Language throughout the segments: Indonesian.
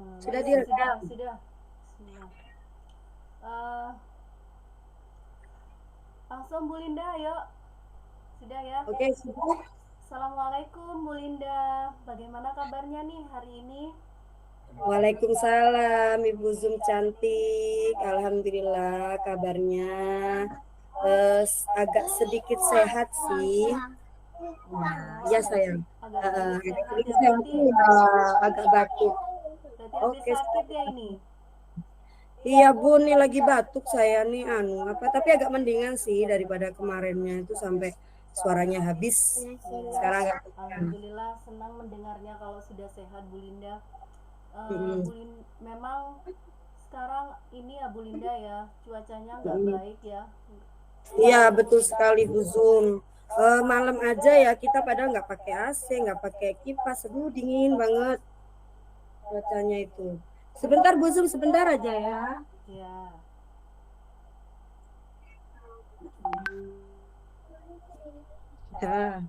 Sudah Sudah, direkam. sudah. Bismillah. Eh, langsung Bu Linda, yuk. Sudah ya. Oke, sudah. Assalamualaikum Bu Linda. Bagaimana kabarnya nih hari ini? Waalaikumsalam, Ibu Zum cantik. Alhamdulillah kabarnya agak sedikit sehat sih. Nah, Oh, ya sayang. agak sedikit Agak sehat sedikit ya. sehat Berarti tuh ya, agak batuk. berarti habis Oke, sakit ya sayang. ini. Iya Bu, nih lagi batuk saya nih apa tapi agak mendingan sih daripada kemarinnya itu sampai suaranya habis. Iya. Sekarang agak mendingan. Alhamdulillah senang mendengarnya kalau sudah sehat Bu Linda. Mm-mm. Memang sekarang ini ya Bu Linda ya, cuacanya nggak Mm-mm. baik ya. Iya betul sekali Bu Zum. Malam aja ya kita padahal nggak pakai AC, nggak pakai kipas, aduh dingin banget cuacanya itu. Sebentar Bu Zum, sebentar aja ya. Ya. Ya.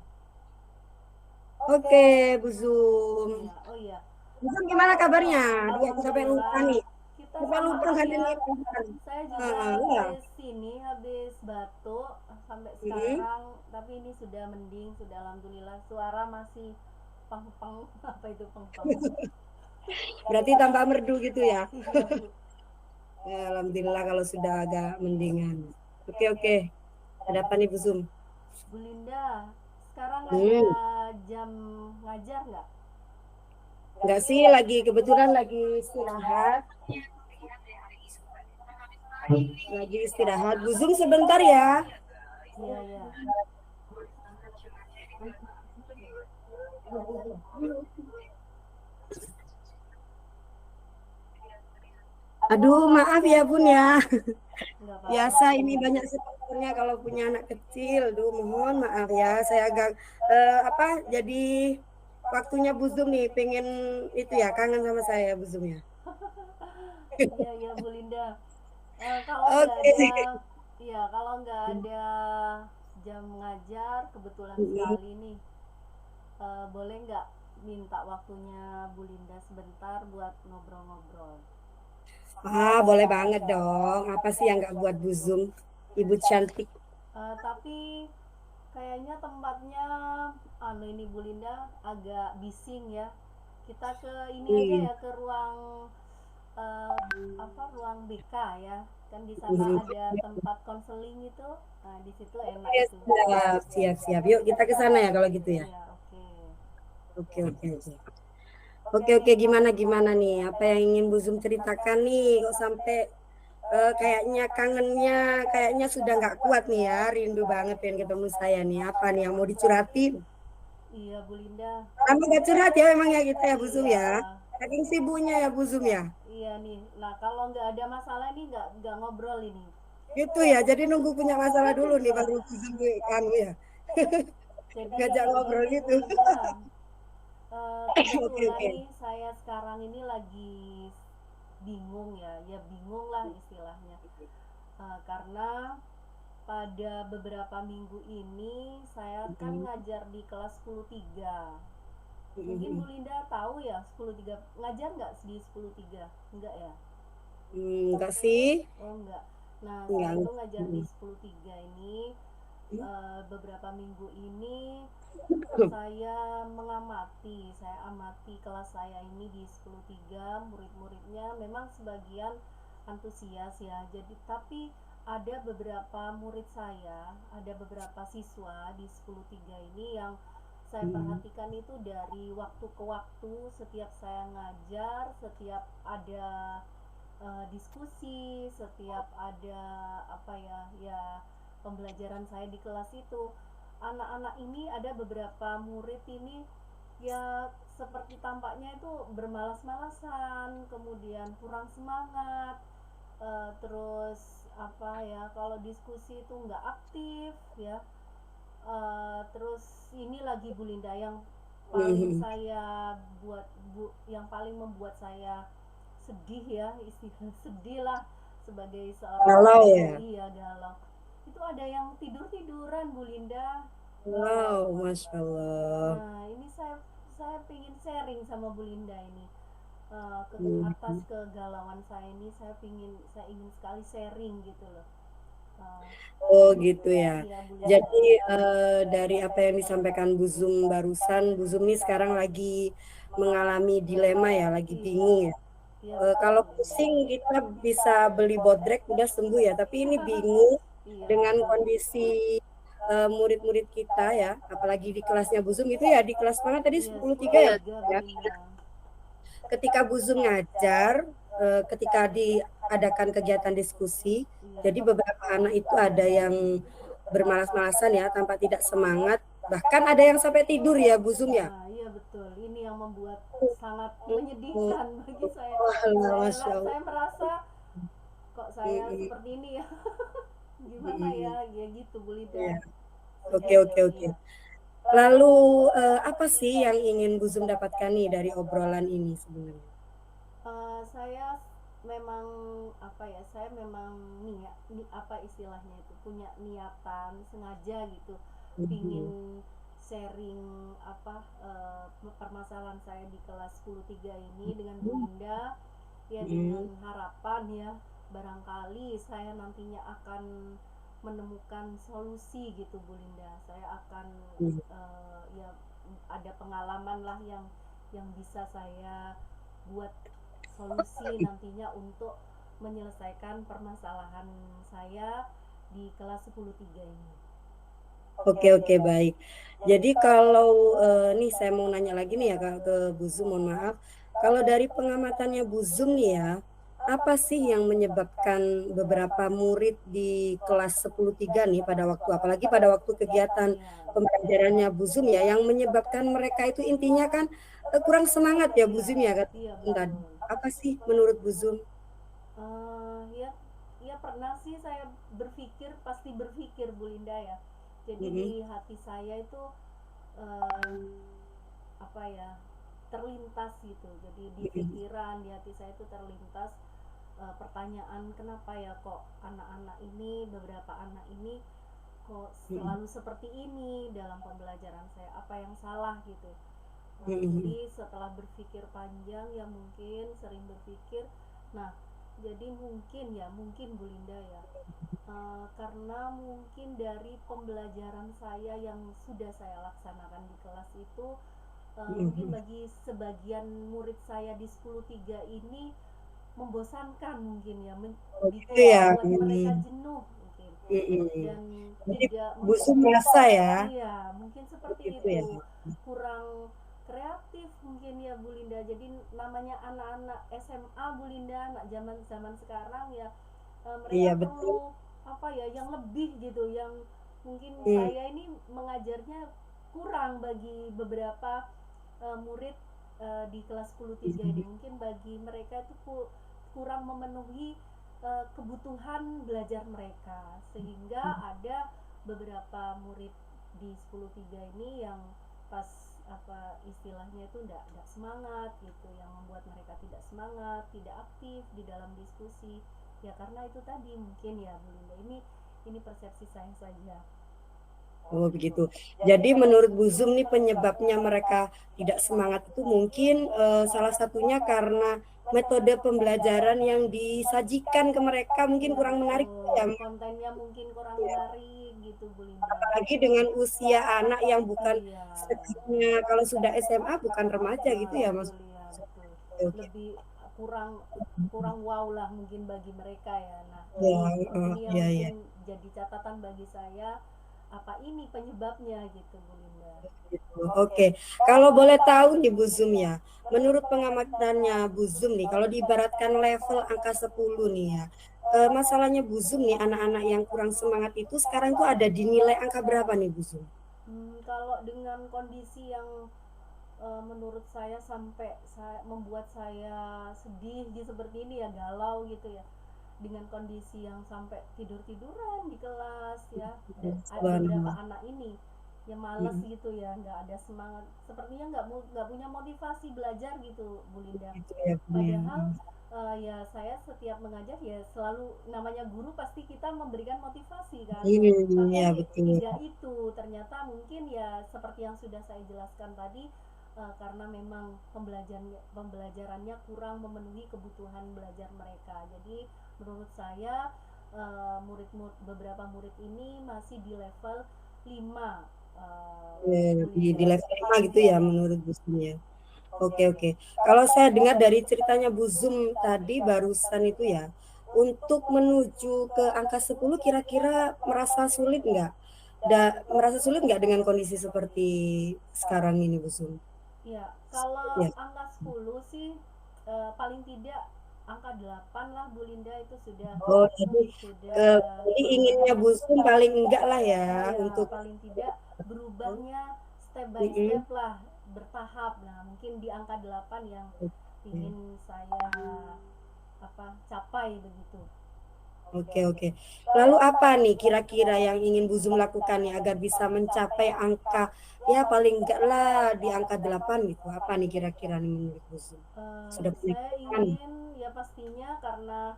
Oke Bu Zum. Iya, oh iya. Bu Zum gimana kabarnya? Dia aku sampai lupa Alhamdulillah. nih. Kita Sampai sama lupa nggak aja. ada nih perasaan. Saya juga Ya. habis sini, habis batuk sampai Mm-mm. sekarang, tapi ini sudah mending, sudah alhamdulillah. Suara masih peng-peng, apa itu peng-peng? Berarti tambah merdu gitu ya. Iya, Bu. Alhamdulillah kalau sudah agak mendingan. Oke oke. Ada apa nih Bu Zum? Bu Linda, sekarang ada Hmm. jam ngajar nggak? Enggak sih, lagi kebetulan lagi istirahat. Lagi istirahat. Bu Zum sebentar ya. Iya, iya. Aduh, maaf ya Bun ya. Nggak apa-apa, Biasa Bu ini Linda. banyak sebenarnya kalau punya anak kecil. Duh, mohon maaf ya. Saya agak apa? Jadi waktunya Bu Zum nih pengen itu ya kangen sama saya Bu Zum ya. Iya, iya, Bu Linda. Kalau nggak Oke. ada, iya, kalau nggak ada jam ngajar, kebetulan sekali nih, boleh nggak minta waktunya Bu Linda sebentar buat ngobrol-ngobrol? Boleh banget dong. Apa sih yang nggak buat Bu Zum? Ibu cantik. Tapi kayaknya tempatnya, anu ini Bu Linda agak bising ya. Kita ke ini aja Hmm. ya, ke ruang eh, apa ruang BK ya. Kan di sana Hmm. ada tempat konseling itu. Nah, di situ enak Ya, itu. siap, siap, siap. Yuk kita ke sana ya kalau gitu ya. Iya, oke. Oke, oke, oke. Oke, oke. Gimana, gimana nih? Apa yang ingin Bu Zum ceritakan nih? Kok sampai kayaknya kangennya, kayaknya sudah nggak kuat nih ya. Rindu banget pengen ketemu saya nih. Apa nih yang mau dicuratin? Iya, Bu Linda. Kamu nggak curhat ya memang ya kita ya Bu Zum Iya, ya. Saking sibuknya ya Bu Zum ya. iya nih. Nah, kalau nggak ada masalah nih nggak ngobrol ini. Gitu ya. Jadi nunggu punya masalah dulu nih Iya. baru Bu Zum kamu ya. Jadi Ngajak kayak ngobrol gini Bu gitu. Linda. Oke, Kebetulan oke. nih saya sekarang ini lagi bingung ya, ya bingung lah istilahnya. Karena pada beberapa minggu ini saya kan Mm, ngajar di kelas 10.3. mm, Mungkin Bu mm. Linda tahu ya 10.3 ngajar nggak di 10.3? Enggak ya? Enggak sih. Oh enggak. Nah, saya Enggak. itu ngajar di Mm, 10.3 ini, mm. beberapa minggu ini saya amati kelas saya ini di 10.3, murid-muridnya memang sebagian antusias ya. Jadi tapi ada beberapa murid saya, ada beberapa siswa di 10.3 ini yang saya Mm. perhatikan itu dari waktu ke waktu, setiap saya ngajar, setiap ada diskusi, setiap ada apa ya, ya pembelajaran saya di kelas itu, anak-anak ini ada beberapa murid ini ya seperti tampaknya itu bermalas-malasan, kemudian kurang semangat, terus apa ya, kalau diskusi itu nggak aktif ya. Terus ini lagi Bu Linda yang paling Mm. saya buat yang paling membuat saya sedih ya, istilah sedih lah sebagai seorang Galau guru. ya. Iya, galau. Itu ada yang tidur tiduran Bu Linda. Eh, Wow, Masya Allah. nah ini saya pengen sharing sama Bu Linda ini. atas Hmm. kegalauan saya ini, saya ingin sekali sharing gitu loh. Eh, Oh gitu ya. iya Bu Linda. Jadi dari apa yang disampaikan Bu Zum barusan, Bu Zum ini sekarang lagi mengalami dilema ya, lagi Iya, bingung ya. iya betul Kalau Bu Linda. pusing kita bisa beli bodrek udah sembuh ya, tapi ini bingung Iya dengan betul. kondisi murid-murid kita ya, apalagi di kelasnya Bu Zum itu ya di kelas mana tadi Iya 10.3 sepuluh ya. tiga Bu Ya. Linda. Ketika Bu Zum ngajar, ketika diadakan kegiatan diskusi, Iya. jadi beberapa anak itu ada yang bermalas-malasan ya, tanpa tidak semangat, bahkan ada yang sampai tidur ya Bu Zum ya. Nah, iya betul. Ini yang membuat sangat Oh, menyedihkan bagi saya. Allah, Masya Allah. Saya merasa kok saya Mm-mm. seperti ini ya. Gimana Mm-mm. ya? Ya gitu Bu Linda. Ya. Oke, Sedih oke, saya, oke. iya. Lalu apa sih yang ingin Bu Zum dapatkan nih dari obrolan ini sebenarnya? Saya memang apa ya? Saya memang niat, apa istilahnya itu punya niatan sengaja gitu, pingin Mhm. sharing apa permasalahan saya di kelas 10.3 ini dengan Bu Linda ya, dengan Mhm. harapan ya barangkali saya nantinya akan menemukan solusi gitu Bu Linda. Saya akan Mhm. ya ada pengalaman lah yang bisa saya buat solusi nantinya untuk menyelesaikan permasalahan saya di kelas 10.3 ini. Oke, oke, baik. Jadi kalau nih saya mau nanya lagi nih ya ke Bu Zum, mohon maaf. Kalau dari pengamatannya Bu Zum nih ya, apa sih yang menyebabkan beberapa murid di kelas 10.3 nih pada waktu apalagi pada waktu kegiatan Iya, pembelajarannya Bu Zum ya, yang menyebabkan mereka itu intinya kan kurang semangat ya Bu iya, Zum ya kata iya Bu Zum tadi. betul. Apa sih menurut Bu Zum? Ya, ya pernah sih saya berpikir, pasti berpikir Bu Linda ya. Jadi di Mhm. hati saya itu eh, apa ya, terlintas gitu. Jadi di Mhm. pikiran, di hati saya itu terlintas pertanyaan, kenapa ya kok anak-anak ini, beberapa anak ini kok Mhm. selalu seperti ini dalam pembelajaran saya, apa yang salah gitu. Mhm. Jadi setelah berpikir panjang ya, mungkin sering berpikir, nah jadi mungkin ya, mungkin Bu Linda ya, karena mungkin dari pembelajaran saya yang sudah saya laksanakan di kelas itu, mungkin Mhm. bagi sebagian murid saya di 10.3 ini membosankan, mungkin ya, Oh gitu ya. membuat mereka Mhm. jenuh mungkin, Mhm. dan Jadi tidak Bu Sum merasa ya, iya mungkin seperti begitu ya? itu, kurang kreatif mungkin ya Bu Linda. Jadi namanya anak-anak SMA Bu Linda, anak zaman zaman sekarang ya, mereka Iya betul. perlu apa ya, yang lebih gitu, yang mungkin Mmm, saya ini mengajarnya kurang bagi beberapa murid di kelas 10.3 ini. mhm, Mungkin bagi mereka itu kurang memenuhi kebutuhan belajar mereka, sehingga ada beberapa murid di 10.3 ini yang pas apa istilahnya itu enggak semangat gitu, yang membuat mereka tidak semangat, tidak aktif di dalam diskusi. Ya karena itu tadi mungkin ya Bu Linda, ini persepsi saya saja. oh begitu. Jadi menurut Bu Zum nih penyebabnya mereka tidak semangat itu mungkin, salah satunya karena metode pembelajaran yang disajikan ke mereka mungkin Iya kurang menarik betul, ya, kontennya mungkin kurang ya. menarik gitu Bu Linda. Apalagi dengan usia anak yang bukan Iya, sekecilnya kalau sudah SMA bukan remaja gitu ya betul maksudnya? ya betul. Oke, oke. Lebih kurang kurang wow lah mungkin bagi mereka ya. Nah Ya, ini yang iya, mungkin iya. jadi catatan bagi saya, apa ini penyebabnya gitu Bu Linda. Gitu. Oke, kalau boleh tahu nih Bu Zum ya, menurut pengamatannya Bu Zum nih, kalau diibaratkan level angka 10 nih ya, masalahnya Bu Zum nih, anak-anak yang kurang semangat itu sekarang tuh ada di nilai angka berapa nih Bu Zum? Kalau dengan kondisi yang menurut saya sampai membuat saya sedih gitu seperti ini ya, galau gitu ya, dengan kondisi yang sampai tidur tiduran di kelas ya, beberapa Subhanallah. anak ini ya males Mhm, gitu ya, nggak ada semangat, sepertinya nggak punya motivasi belajar gitu Bu Linda. gitu ya Bu ya, Padahal mhm. ya saya setiap mengajar ya selalu, namanya guru pasti kita memberikan motivasi kan, Iya tapi betul. tidak itu ternyata, mungkin ya seperti yang sudah saya jelaskan tadi, karena memang pembelajarannya kurang memenuhi kebutuhan belajar mereka. Jadi menurut saya beberapa murid ini masih di level 5, di, Bu di Linda. level 5 gitu Ya, ya menurut Bu Zum ya. Oke, oke. Kalau saya dengar dari ceritanya Bu Zum tadi barusan itu ya, untuk menuju ke angka 10 kira-kira merasa sulit nggak? Merasa sulit nggak dengan kondisi seperti sekarang ini Bu Zum? ya, kalau Ya. angka 10 sih paling tidak angka 8 lah Bu Linda, itu sudah Oh, jadi inginnya lumayan. Bu Zum paling enggak lah ya Iya, untuk paling tidak berubahnya step by mm-mm. step lah, bertahap. Nah, mungkin di angka 8 yang ingin saya capai begitu. Oke, oke. Lalu apa nih kira-kira yang ingin Bu Zum lakukan nih agar bisa mencapai angka ya paling enggak lah di angka 8 gitu. Apa nih kira-kira nih menurut Bu Zum? Sudah punya Saya kan? ingin, ya pastinya karena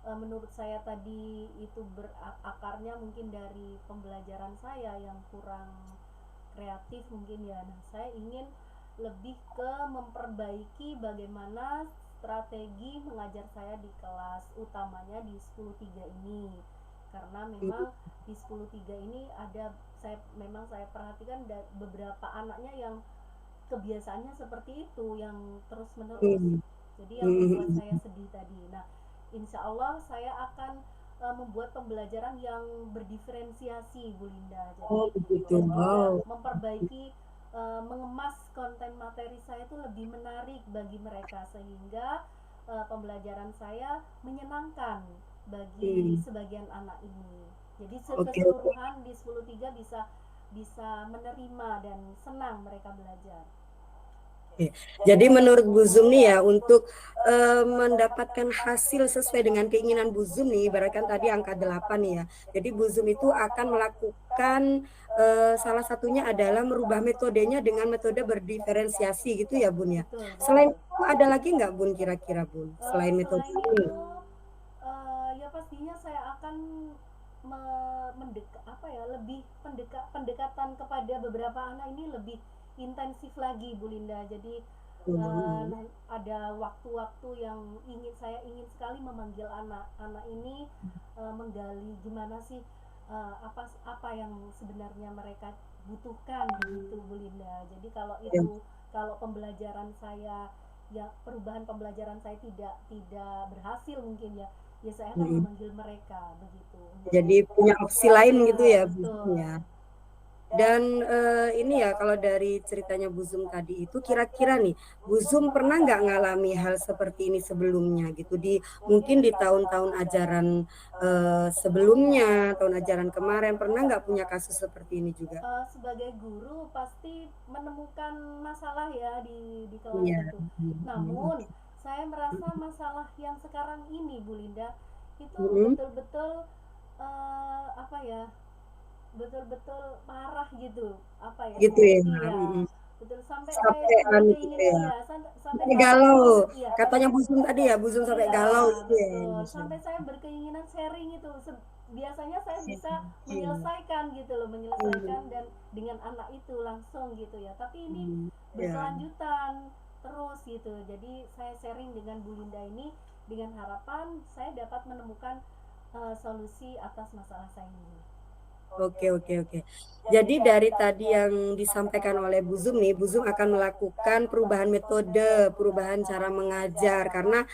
menurut saya tadi itu berakarnya mungkin dari pembelajaran saya yang kurang kreatif mungkin ya. Nah, saya ingin lebih ke memperbaiki bagaimana strategi mengajar saya di kelas utamanya di 10.3 ini. Karena memang di 10.3 ini saya perhatikan beberapa anaknya yang kebiasaannya seperti itu, yang terus menerus. Hmm. Jadi yang membuat Hmm. saya sedih tadi. Nah, insya Allah saya akan membuat pembelajaran yang berdiferensiasi, Bu Linda. Oh Jadi begitu. dan juga Wow. memperbaiki, mengemas konten materi saya itu lebih menarik bagi mereka sehingga pembelajaran saya menyenangkan bagi Hmm. sebagian anak ini. Jadi Oke, oke. keseluruhan di 10.3 bisa bisa menerima dan senang mereka belajar. Oke. Jadi menurut Bu Zum nih ya untuk mendapatkan hasil sesuai dengan keinginan Bu Zum nih, ibaratkan tadi angka 8 nih ya. Jadi Bu Zum itu akan melakukan salah satunya adalah merubah metodenya dengan metode berdiferensiasi gitu ya Bun ya. Betul, Selain betul. itu ada lagi nggak Bun kira-kira Bun? Selain metode Selain ini. itu, ya pastinya saya akan lebih pendekatan kepada beberapa anak ini lebih intensif lagi, Bu Linda. Jadi Hmm. ada waktu-waktu yang saya ingin sekali memanggil anak-anak ini, menggali gimana sih, apa apa yang sebenarnya mereka butuhkan begitu, Bu Linda. Jadi Ya. kalau pembelajaran saya, ya perubahan pembelajaran saya tidak tidak berhasil mungkin ya, ya saya akan Hmm. memanggil mereka begitu Jadi untuk, punya opsi lain ya gitu ya Bu Zum betul. ya. Dan ini ya kalau dari ceritanya Bu Zum tadi itu kira-kira nih Bu Zum pernah nggak ngalami hal seperti ini sebelumnya gitu mungkin di tahun-tahun ajaran sebelumnya, tahun ajaran kemarin pernah nggak punya kasus seperti ini juga? Sebagai guru pasti menemukan masalah ya di kelas Iya. itu. Namun Oke. saya merasa masalah yang sekarang ini, Bu Linda, itu Mm-mm. betul-betul, eh, apa ya betul-betul parah gitu, apa ya, Gitu ya. iya, Mm-mm. betul, sampai saya Sampai gitu berkeinginan, ya. iya, sampai Sampai saya, galau. iya, Katanya Bu Zum tadi ya Bu Zum sampai iya, galau gitu ya. betul, sampai saya berkeinginan sharing itu. Biasanya saya bisa Iya. menyelesaikan gitu loh, menyelesaikan Hmm. dan dengan anak itu langsung gitu ya, tapi ini Hmm. Ya. berkelanjutan terus gitu. Jadi saya sharing dengan Bu Linda ini dengan harapan saya dapat menemukan solusi atas masalah saya ini. Oke, oke, oke. Jadi dari tadi yang disampaikan oleh Bu Zum nih, Bu Zum akan melakukan perubahan metode, perubahan cara mengajar karena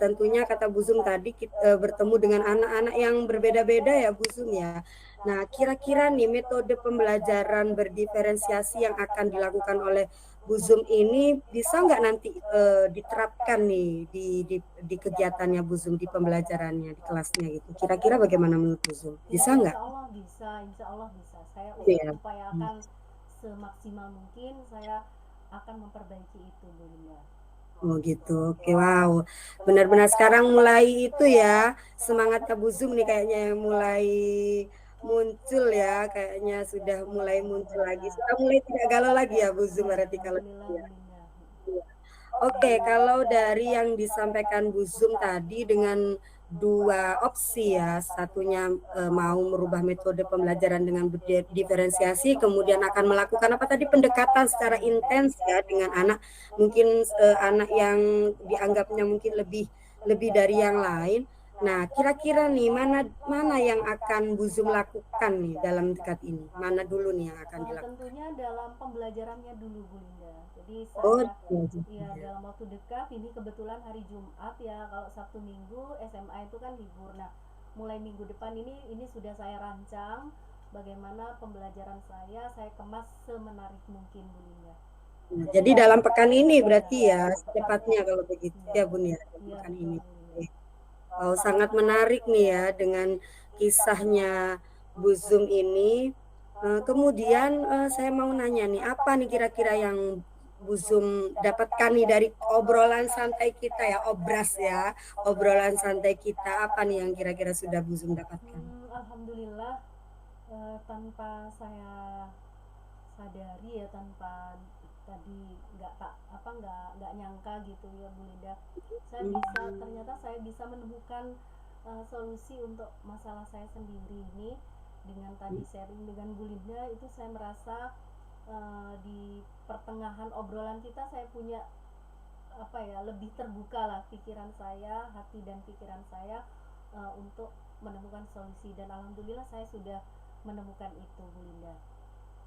tentunya kata Bu Zum tadi kita bertemu dengan anak-anak yang berbeda-beda ya Bu Zum ya. Nah, kira-kira nih metode pembelajaran berdiferensiasi yang akan dilakukan oleh Bu Zum ini bisa nggak nanti diterapkan nih di kegiatannya Bu Zum, di pembelajarannya, di kelasnya gitu. Kira-kira bagaimana menurut Bu Zum? Ya, Bisa nggak? insya Allah bisa. Saya Iya. upayakan semaksimal mungkin, saya akan memperbaiki itu, Bu Linda. Oh gitu. Oke, wow. Benar-benar sekarang mulai itu ya, semangat Kak Buzum nih kayaknya yang mulai muncul ya, kayaknya sudah Iya, mulai muncul lagi. alhamdulillah. Sudah mulai tidak galau lagi ya Buzum Ya, berarti kalau gitu alhamdulillah, ya. Bu Linda. Iya. Oke, kalau dari yang disampaikan Bu Zum tadi dengan dua opsi ya, satunya mau merubah metode pembelajaran dengan diferensiasi, kemudian akan melakukan apa tadi pendekatan secara Iya. intens ya dengan anak, mungkin anak yang dianggapnya mungkin lebih lebih dari yang lain. Nah, kira-kira nih mana mana yang akan Bu Zum lakukan nih dalam dekat ini? Mana dulu nih yang akan dilakukan? Tentunya dalam pembelajarannya dulu Bu Linda. Jadi Oh, saya ya iya. dalam waktu dekat ini kebetulan hari Jumat ya, kalau Sabtu Minggu SMA itu kan libur. Nah, mulai minggu depan ini sudah saya rancang bagaimana pembelajaran saya kemas semenarik mungkin Bu Linda. Nah, jadi dalam pekan ini Iya, berarti ya dalam pekan secepatnya ini. kalau begitu Iya. ya Bun ya dalam Iya pekan betul ini. Bu Linda. Oke. Oh, sangat menarik nih ya dengan kisahnya Bu Zum ini. Kemudian saya mau nanya nih, apa nih kira-kira yang Bu Zum dapatkan nih dari obrolan santai kita ya, obras ya, obrolan santai kita, apa nih yang kira-kira sudah Bu Zum dapatkan? Alhamdulillah, tanpa saya sadari ya, tanpa tadi nggak nyangka gitu ya Bu Linda, ternyata saya bisa menemukan solusi untuk masalah saya sendiri ini dengan tadi sharing dengan Bu Linda. Itu saya merasa di pertengahan obrolan kita saya punya apa ya, lebih terbuka lah pikiran saya, hati dan pikiran saya untuk menemukan solusi, dan alhamdulillah saya sudah menemukan itu Bu Linda.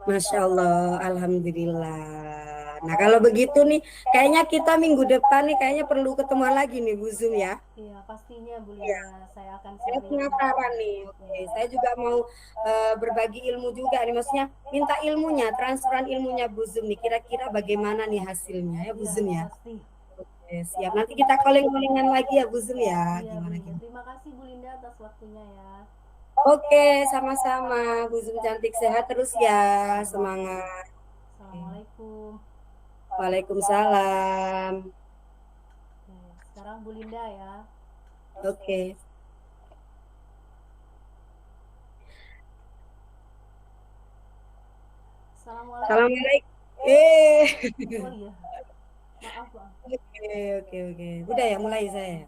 Masya Allah, Alhamdulillah. Nah kalau begitu nih, kayaknya kita minggu depan nih kayaknya perlu ketemu lagi nih Bu Zum ya. Iya pastinya Bu Iya. Linda, saya akan Saya sharing lagi. penasaran nih. Oke, Iya. saya juga mau berbagi ilmu juga nih. Maksudnya minta ilmunya, transferan ilmunya Bu Zum nih. Kira-kira bagaimana nih hasilnya ya Bu Iya Zum ya. pasti. Oke, siap. Nanti kita calling-callingan lagi ya Bu Zum ya. Iya Bu Gimana Linda, gimana. terima kasih Bu Linda atas waktunya ya. Oke, sama-sama. Bu Zum cantik sehat terus ya. Amin. Semangat. Oke. Assalamualaikum. Waalaikumsalam. Oke, sekarang Bu Linda ya. Oke. Assalamualaikum. Assalamualaikum. Oh iya, maaf Pak. Oke, oke, oke. Udah ya, mulai saya.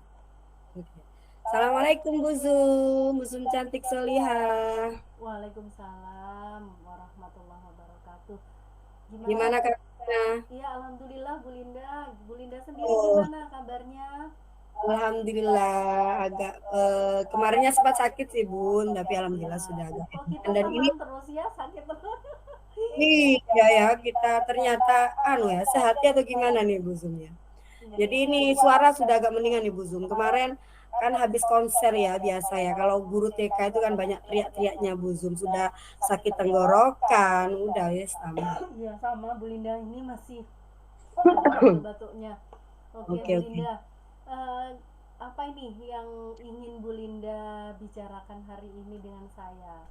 Oke. Assalamualaikum Bu Zum, Bu Zum cantik solihah. Waalaikumsalam warahmatullahi wabarakatuh. Gimana? Gimana kabarnya? Iya, alhamdulillah Bu Linda. Bu Linda sendiri Oh, gimana kabarnya? alhamdulillah agak kemarinnya sempat sakit sih Bun, tapi alhamdulillah Ya, sudah agak kok enakan. kita Dan ini teman terus ya, sakit terus. iya ya kita ternyata anu ya sehat ya atau gimana nih Bu Zum ya. Jadi Iya. ini suara sudah agak mendingan nih Bu Zum. Kemarin kan habis konser ya biasa ya. Kalau guru TK itu kan banyak teriak-teriaknya Bu Zum. Sudah sakit tenggorokan, udah ya sama. Iya sama Bu Linda, ini masih ada batuk-batuknya. Oke Oke Bu oke. Linda, Eh, apa ini yang ingin Bu Linda bicarakan hari ini dengan saya?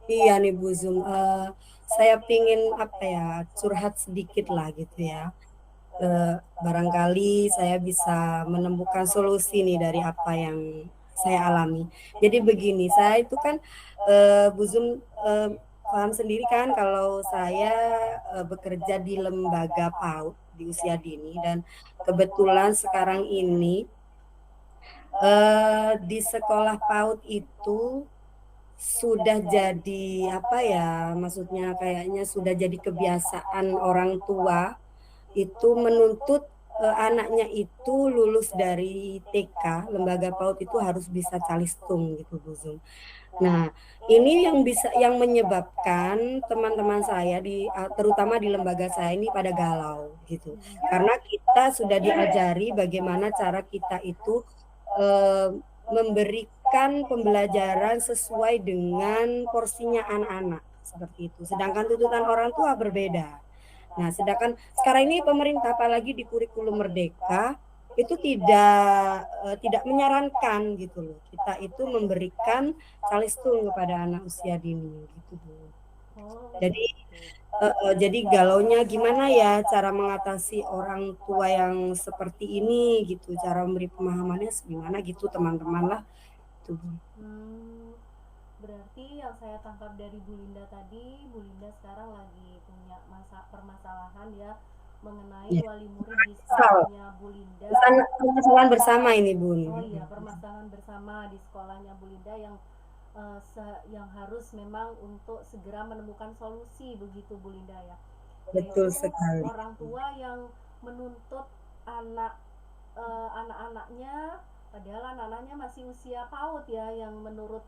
Iya nih Bu Zum. Saya pingin apa ya curhat sedikit lah gitu ya. Barangkali saya bisa menemukan solusi nih dari apa yang saya alami. Jadi begini, saya itu kan Bu Zum paham sendiri kan kalau saya bekerja di lembaga PAUD di usia dini dan kebetulan sekarang ini di sekolah PAUD itu sudah jadi apa ya, maksudnya kayaknya sudah jadi kebiasaan orang tua itu menuntut anaknya itu lulus dari TK, lembaga PAUD itu harus bisa calistung gitu Bu Zum. Nah, ini yang menyebabkan teman-teman saya terutama di lembaga saya ini pada galau gitu. Karena kita sudah diajari bagaimana cara kita itu eh, memberikan pembelajaran sesuai dengan porsinya anak-anak seperti itu. Sedangkan tuntutan orang tua berbeda. Nah, sedangkan sekarang ini pemerintah apalagi di kurikulum Merdeka itu tidak menyarankan gitu loh. Kita itu memberikan calistung kepada anak usia dini gitu, Bu. Oh Jadi gitu. jadi galaunya gimana ya cara mengatasi orang tua yang seperti ini gitu, cara memberi pemahamannya gimana gitu teman-teman lah itu, Bu. Hmm, berarti yang saya tangkap dari Bu Linda tadi, Bu Linda sekarang lagi punya permasalahan ya mengenai Ya. wali murid di Misal, sekolahnya Bu Linda. permasalahan bersama ini, Bun. Oh Gitu. iya, permasalahan bersama di sekolahnya Bu Linda yang harus memang untuk segera menemukan solusi begitu Bu Linda ya, Betul yaitu sekali. orang tua yang menuntut anak-anaknya, padahal anak-anaknya masih usia PAUD ya, yang menurut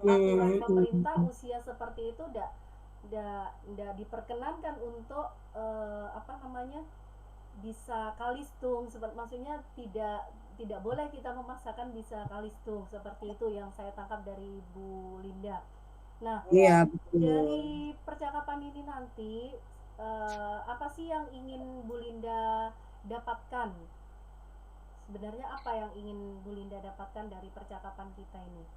aturan Hmm, pemerintah usia seperti itu tidak diperkenankan untuk apa namanya, bisa kalistung, maksudnya tidak tidak boleh kita memaksakan bisa kalistung seperti itu yang saya tangkap dari Bu Linda. Nah, iya betul. dari percakapan ini nanti apa sih yang ingin Bu Linda dapatkan? Sebenarnya apa yang ingin Bu Linda dapatkan dari percakapan kita ini?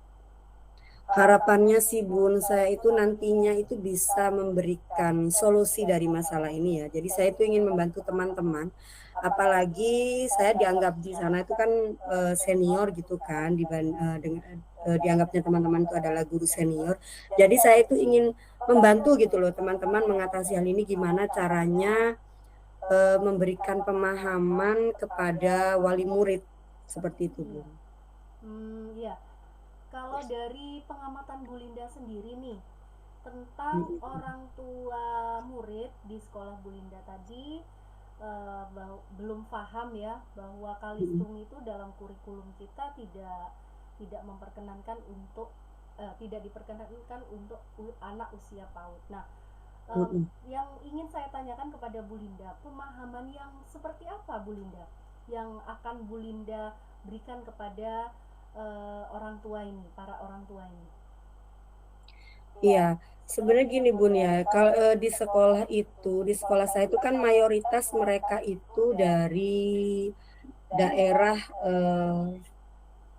Harapannya sih Bun, saya itu nantinya itu bisa memberikan solusi dari masalah ini ya. Jadi saya itu ingin membantu teman-teman. Apalagi saya dianggap di sana itu kan senior gitu kan, dianggapnya teman-teman itu adalah guru senior. Jadi saya itu ingin membantu gitu loh teman-teman mengatasi hal ini gimana caranya memberikan pemahaman kepada wali murid seperti itu Iya. Bun. Ya. Kalau dari pengamatan Bu Linda sendiri nih tentang Mm-mm. orang tua murid di sekolah Bu Linda tadi, belum paham ya bahwa Mm-mm. kalistung itu dalam kurikulum kita tidak memperkenankan untuk tidak diperkenankan untuk anak usia PAUD. Nah, Mm-mm. yang ingin saya tanyakan kepada Bu Linda, pemahaman yang seperti apa Bu Linda yang akan Bu Linda berikan kepada orang tua ini, para orang tua ini? Iya, sebenarnya gini Bun ya, kalau di sekolah itu, di sekolah saya itu kan mayoritas mereka itu dari daerah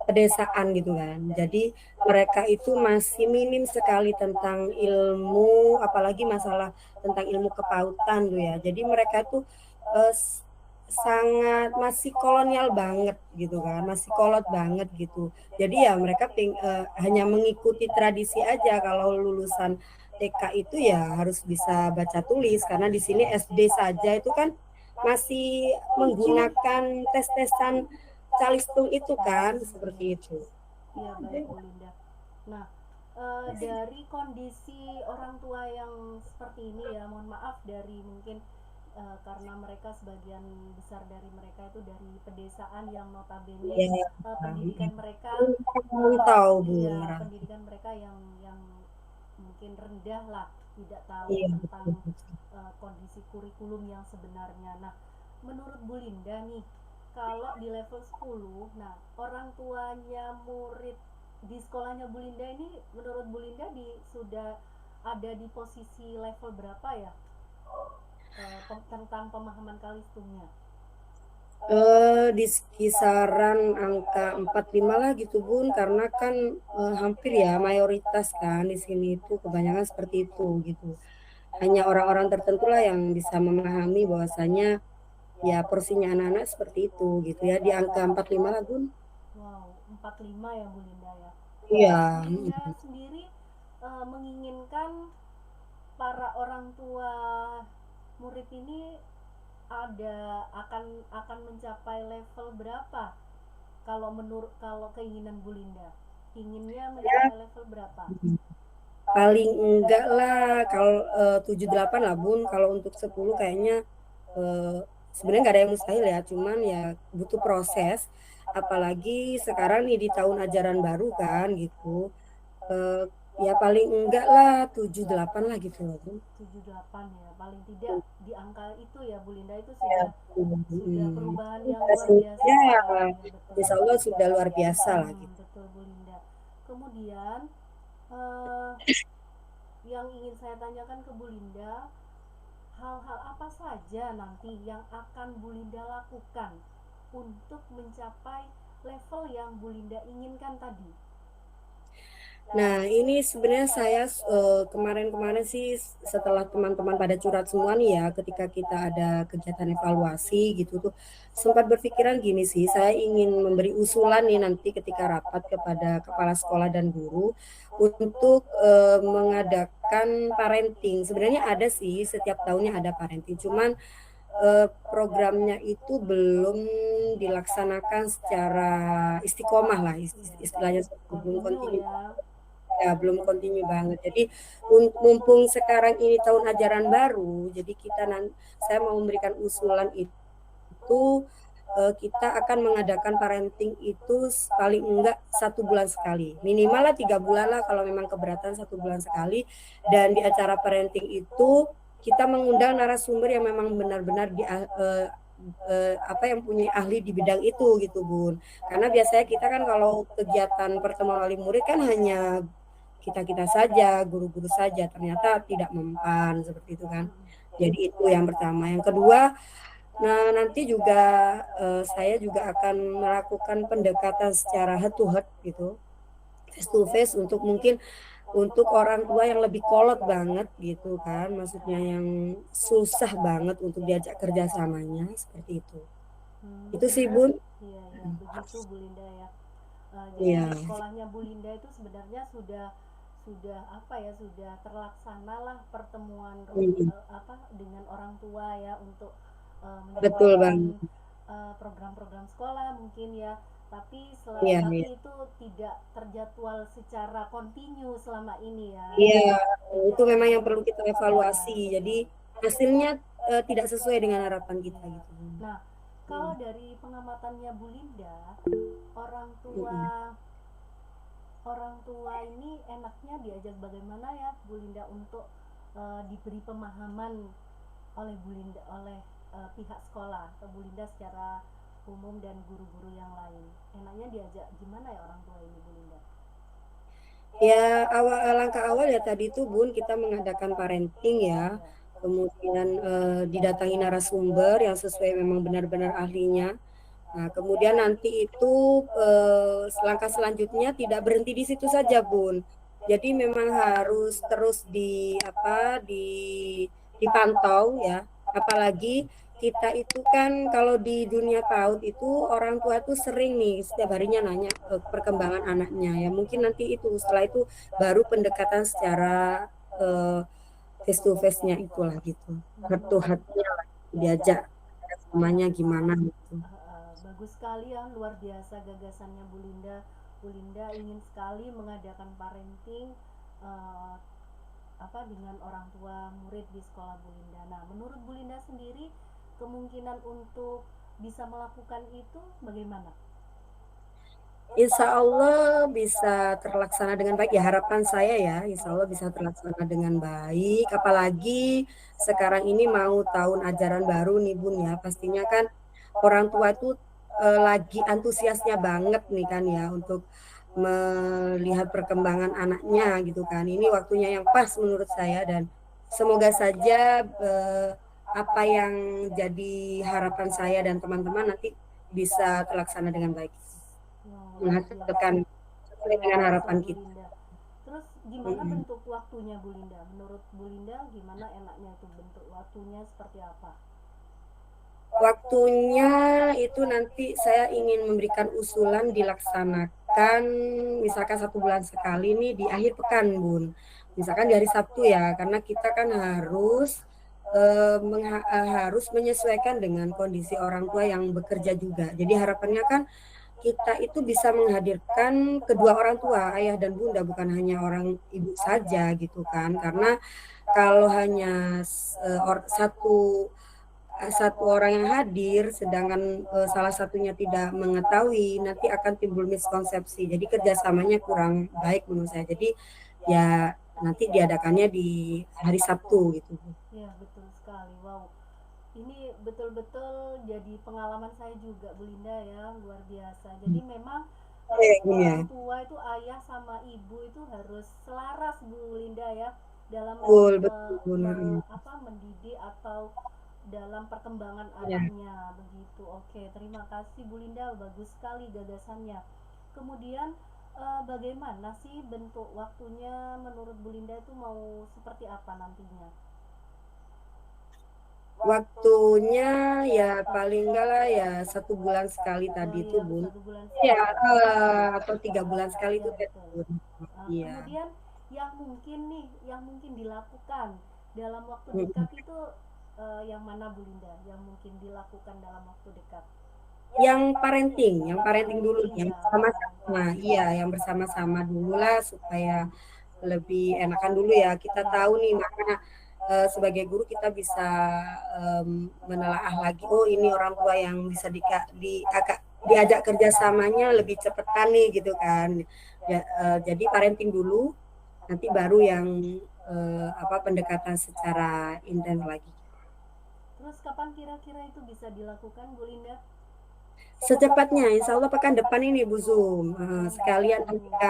pedesaan gitu kan. Jadi mereka itu masih minim sekali tentang ilmu, apalagi masalah tentang ilmu kepautan tuh ya. Jadi mereka tuh eh, sangat masih kolonial banget gitu kan, masih kolot banget gitu. Jadi ya mereka hanya mengikuti tradisi aja kalau lulusan TK itu ya harus bisa baca tulis karena di sini SD saja itu kan masih menggunakan tes-tesan calistung itu kan seperti itu. Iya, baik Bu Linda. Nah, dari kondisi orang tua yang seperti ini ya, mohon maaf dari mungkin karena mereka sebagian besar dari mereka itu dari pedesaan yang notabene Ya, pendidikan mereka tahu Bu iya, Ngerasa. pendidikan mereka yang mungkin rendah lah, tidak tahu Iya tentang betul, betul. kondisi kurikulum yang sebenarnya. Nah, menurut Bu Linda nih, kalau di level 10, nah orang tuanya murid di sekolahnya Bu Linda ini, menurut Bu Linda sudah ada di posisi level berapa ya tentang pemahaman kalistungnya? Di kisaran angka 45 lah gitu Bun, karena kan hampir ya mayoritas kan di sini itu kebanyakan seperti itu gitu. Hanya orang-orang tertentu lah yang bisa memahami bahwasanya ya porsinya anak-anak seperti itu gitu ya di angka 45 lah Bun. Wow, 45 ya Bu Linda ya. Iya. Bu Linda sendiri menginginkan para orang tua murid ini akan mencapai level berapa, kalau keinginan Bu Linda inginnya Ya, mencapai level berapa? paling enggak lah kalau 78 lah Bun. Kalau untuk 10 kayaknya eh, sebenarnya nggak ada yang mustahil ya, cuman ya butuh proses. Apalagi sekarang nih di tahun ajaran baru kan gitu. Eh, ya paling enggak lah 78 lah gitu loh Bun. 78 ya, paling tidak di angka itu ya Bu Linda, itu Ya, sudah perubahan yang ya, luar biasa ya, sekali ya, betul. insya Allah sudah luar biasa lah gitu. Betul Bu Linda. Kemudian eh, yang ingin saya tanyakan ke Bu Linda, hal-hal apa saja nanti yang akan Bu Linda lakukan untuk mencapai level yang Bu Linda inginkan tadi? Nah, ini sebenarnya saya kemarin-kemarin sih setelah teman-teman pada curhat semua nih ya, ketika kita ada kegiatan evaluasi gitu tuh, sempat berpikiran gini sih, saya ingin memberi usulan nih nanti ketika rapat kepada kepala sekolah dan guru untuk mengadakan parenting. Sebenarnya ada sih, setiap tahunnya ada parenting, cuman programnya itu belum dilaksanakan secara istiqomah lah, Iya, istilahnya belum kontinu kontinu. ya. Ya, belum kontinu banget. Jadi mumpung sekarang ini tahun ajaran baru, jadi saya mau memberikan usulan itu kita akan mengadakan parenting itu paling enggak 1 bulan sekali. Minimal lah 3 bulan lah kalau memang keberatan 1 bulan sekali. Dan di acara parenting itu kita mengundang narasumber yang memang benar-benar apa yang punya ahli di bidang itu gitu Bun. Karena biasanya kita kan kalau kegiatan pertemuan wali murid kan hanya kita-kita saja, guru-guru saja, ternyata tidak mempan seperti itu kan. Mm-mm. Jadi itu yang pertama. Yang kedua, nah nanti juga saya juga akan melakukan pendekatan secara head to head gitu, face to face untuk mungkin untuk orang tua yang lebih kolot banget gitu kan, maksudnya yang susah banget untuk diajak kerjasamanya seperti itu. Itu Hmm, sih Bun. iya ya, begitu Bu Linda ya. Jadi Iya. di sekolahnya Bu Linda itu sebenarnya sudah apa ya, sudah terlaksana lah pertemuan Mm, apa dengan orang tua ya untuk betul menyampaikan banget. program-program sekolah mungkin ya. Iya, Tapi iya. itu tidak terjadwal secara kontinu selama ini ya. Iya, Tidak itu memang yang sesuai. perlu kita Ya, evaluasi. Jadi betul. hasilnya tidak sesuai dengan harapan kita Iya. gitu Bun. Nah, kalau Mm, dari pengamatannya Bu Linda, orang tua mm. orang tua ini enaknya diajak bagaimana ya Bu Linda untuk diberi pemahaman oleh Bu Linda, oleh pihak sekolah atau Bu Linda secara umum dan guru-guru yang lain. Enaknya diajak gimana ya orang tua ini Bu Linda? Ya, langkah awal ya tadi tuh Bun, kita mengadakan parenting ya. Ya. Kemudian didatangi narasumber yang sesuai memang benar-benar ahlinya. Nah, kemudian nanti itu langkah selanjutnya tidak berhenti di situ saja, Bun. Jadi memang harus terus dipantau ya. Apalagi kita itu kan kalau di dunia PAUD itu orang tua tuh sering nih setiap harinya nanya perkembangan anaknya ya. Mungkin nanti itu setelah itu baru pendekatan secara face to face-nya itulah gitu. Heart to Hmm. heart-nya lah diajak Ya, semuanya gimana gitu. bagus sekali ya, luar biasa gagasannya Bu Linda. Bu Linda ingin sekali mengadakan parenting uh, apa dengan orang tua murid di sekolah Bu Linda. Nah, menurut Bu Linda sendiri kemungkinan untuk bisa melakukan itu bagaimana? Insya Allah bisa terlaksana dengan baik ya, harapan saya ya Insya Iya Allah ya. bisa terlaksana dengan baik, apalagi sekarang ini mau tahun ajaran baru nih Bun ya, pastinya kan orang tua itu lagi antusiasnya banget nih kan ya untuk melihat perkembangan anaknya gitu kan, ini waktunya yang pas menurut saya dan semoga saja apa yang jadi harapan saya dan teman-teman nanti bisa terlaksana dengan baik, Wow, luar menghasilkan biasa. sesuai Luar dengan biasa harapan Bu kita. Linda. Terus gimana Mm-mm. bentuk waktunya Bu Linda? Menurut Bu Linda gimana enaknya itu bentuk waktunya seperti apa? Waktunya itu nanti saya ingin memberikan usulan dilaksanakan misalkan 1 bulan sekali nih di akhir pekan Bun. Misalkan di hari Sabtu ya, karena kita kan harus menyesuaikan dengan kondisi orang tua yang bekerja juga. Jadi harapannya kan kita itu bisa menghadirkan kedua orang tua, ayah dan bunda, bukan hanya orang ibu saja gitu kan. Karena kalau hanya satu orang yang hadir, sedangkan salah satunya tidak mengetahui, nanti akan timbul miskonsepsi. Jadi kerjasamanya kurang baik menurut saya. Jadi ya nanti diadakannya di hari Sabtu gitu. Ya, betul sekali. Wow. Ini betul-betul jadi pengalaman saya juga Bu Linda ya, luar biasa. Jadi memang Kayak gini ya. orang tua itu ayah sama ibu itu harus selaras Bu Linda ya dalam Betul, betul. mendidik atau dalam perkembangan Ya. anaknya begitu. Oke, terima kasih Bu Linda, bagus sekali gagasannya. Kemudian bagaimana sih bentuk waktunya menurut Bu Linda itu mau seperti apa nantinya? Waktunya ya paling enggak lah ya 1 bulan sekali Oh tadi iya, tuh Bun. 1 bulan Ya, sekali. atau 3 bulan sekali Ya itu tadi betul. Bun. Iya. Kemudian yang mungkin dilakukan dalam waktu dekat Mm. itu yang mana Bu Linda? Yang mungkin dilakukan dalam waktu dekat? yang parenting dulu, Parenting yang ya, orang tua. bersama-sama. Iya, yang bersama-sama dulu lah supaya lebih enakan dulu ya. Kita tahu Iya. nih mana sebagai guru kita bisa menelaah lagi. Oh ini orang tua yang bisa diajak kerjasamanya lebih cepetan nih gitu kan. Ya, jadi parenting dulu, nanti baru yang apa pendekatan secara intens lagi. Terus kapan kira-kira itu bisa dilakukan, Bu Linda? Secepatnya, insya Allah pekan depan ini Bu Zum. Pekan Sekalian depan nanti nih.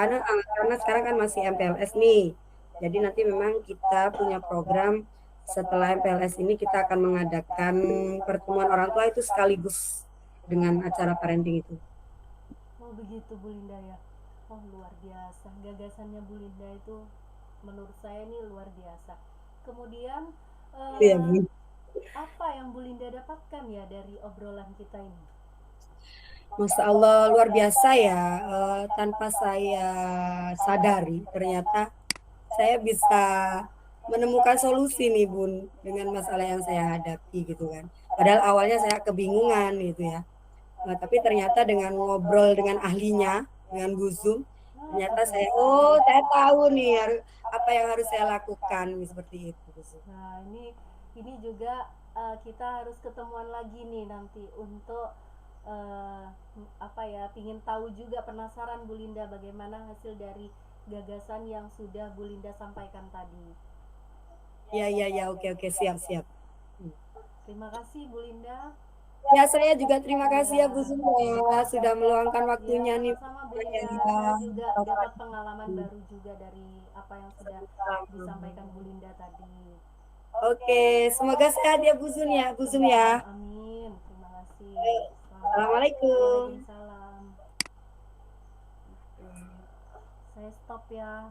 karena sekarang kan masih MPLS nih. Jadi nanti memang kita punya program setelah MPLS ini kita akan mengadakan pertemuan orang tua itu sekaligus dengan acara parenting itu. Oh begitu Bu Linda ya. Oh luar biasa. Gagasannya Bu Linda itu menurut saya ini luar biasa. Kemudian Iya, eh, Bu. apa yang Bu Linda dapatkan ya dari obrolan kita ini? Masya Allah luar biasa ya. Tanpa saya sadari ternyata saya bisa menemukan solusi nih Bun dengan masalah yang saya hadapi gitu kan. Padahal awalnya saya kebingungan gitu ya. Nah, tapi ternyata dengan ngobrol dengan ahlinya, dengan Bu Zum, Wah, ternyata saya, profesor. oh saya tahu nih apa yang harus saya lakukan seperti itu. Bu Zum. Nah, ini juga kita harus ketemuan lagi nih nanti untuk eh, apa ya, pingin tahu juga, penasaran Bu Linda bagaimana hasil dari gagasan yang sudah Bu Linda sampaikan tadi. Ya, ya, ya, oke, oke, siap, siap. Terima kasih Bu Linda. Ya, saya juga terima kasih ya Bu Ya, Zum ya, sudah meluangkan ya waktunya nih. sama-sama Bu Saya Linda. ya. Saya juga dapat pengalaman baru juga dari apa yang sudah disampaikan Bu Linda tadi. Oke, semoga sehat ya Bu Zum ya, Bu Zum Ya, ya. amin. Terima kasih. Selamat. Assalamualaikum. Waalaikumsalam. Saya stop ya.